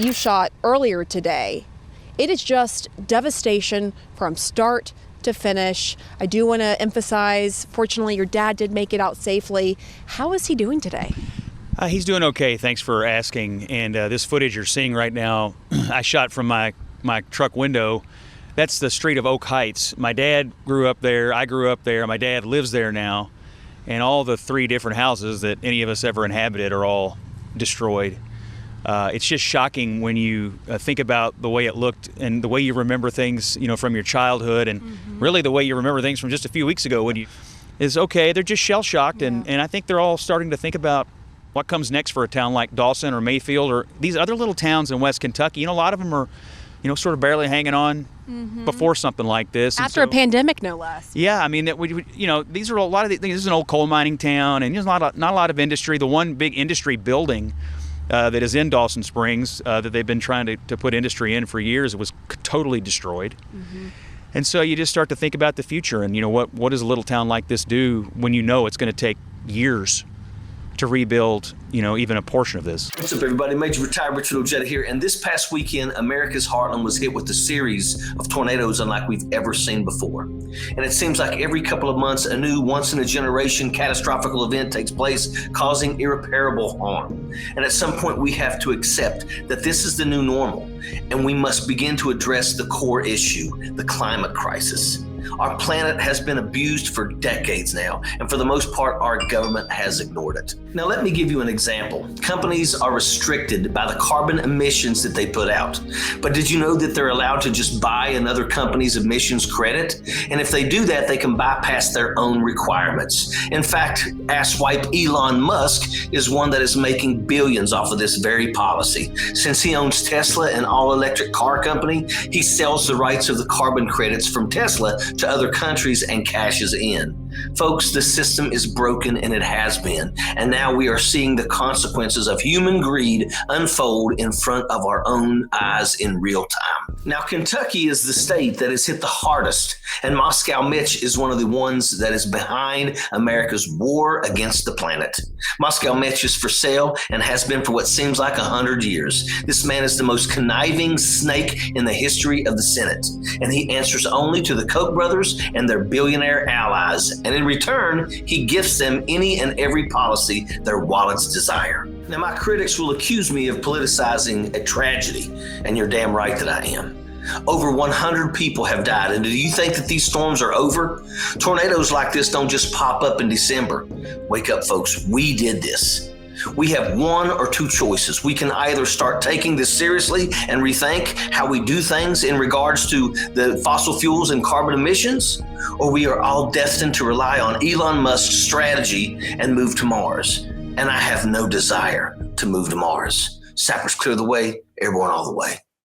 You shot earlier today. It is just devastation from start to finish. I do want to emphasize, fortunately, your dad did make it out safely. How is he doing today? He's doing okay, thanks for asking. And this footage you're seeing right now, I shot from my truck window. That's the street of Oak Heights. My dad grew up there, I grew up there, my dad lives there now. And all the 3 different houses that any of us ever inhabited are all destroyed. It's just shocking when you think about the way it looked and the way you remember things, from your childhood, and really the way you remember things from just a few weeks ago when they're just shell-shocked. And I think they're all starting to think about what comes next for a town like Dawson or Mayfield or these other little towns in West Kentucky. A lot of them are, sort of barely hanging on before something like this. After a pandemic, no less. Yeah, I mean, these are a lot of these things. This is an old coal mining town, and there's not a lot of industry. The one big industry building that is in Dawson Springs that they've been trying to put industry in for years, it was totally destroyed. And so you just start to think about the future and, what does a little town like this do when it's going to take years to rebuild, even a portion of this. What's up, everybody? Major Retired Richard Ojeda here. And this past weekend, America's heartland was hit with a series of tornadoes unlike we've ever seen before. And it seems like every couple of months, a new once-in-a-generation catastrophic event takes place, causing irreparable harm. And at some point, we have to accept that this is the new normal, and we must begin to address the core issue, the climate crisis. Our planet has been abused for decades now, and for the most part, our government has ignored it. Now, let me give you an example. Companies are restricted by the carbon emissions that they put out. But did you know that they're allowed to just buy another company's emissions credit? And if they do that, they can bypass their own requirements. In fact, asswipe Elon Musk is one that is making billions off of this very policy. Since he owns Tesla, an all-electric car company, he sells the rights of the carbon credits from Tesla to other countries and cashes in. Folks, the system is broken, and it has been. And now we are seeing the consequences of human greed unfold in front of our own eyes in real time. Now, Kentucky is the state that is hit the hardest, and Moscow Mitch is one of the ones that is behind America's war against the planet. Moscow Mitch is for sale and has been for what seems like 100 years. This man is the most conniving snake in the history of the Senate, and he answers only to the Koch brothers and their billionaire allies. And in return, he gifts them any and every policy their wallets desire. Now, my critics will accuse me of politicizing a tragedy, and you're damn right that I am. Over 100 people have died, and do you think that these storms are over? Tornadoes like this don't just pop up in December. Wake up, folks. We did this. We have one or two choices. We can either start taking this seriously and rethink how we do things in regards to the fossil fuels and carbon emissions, or we are all destined to rely on Elon Musk's strategy and move to Mars. And I have no desire to move to Mars. Sappers clear the way, airborne all the way.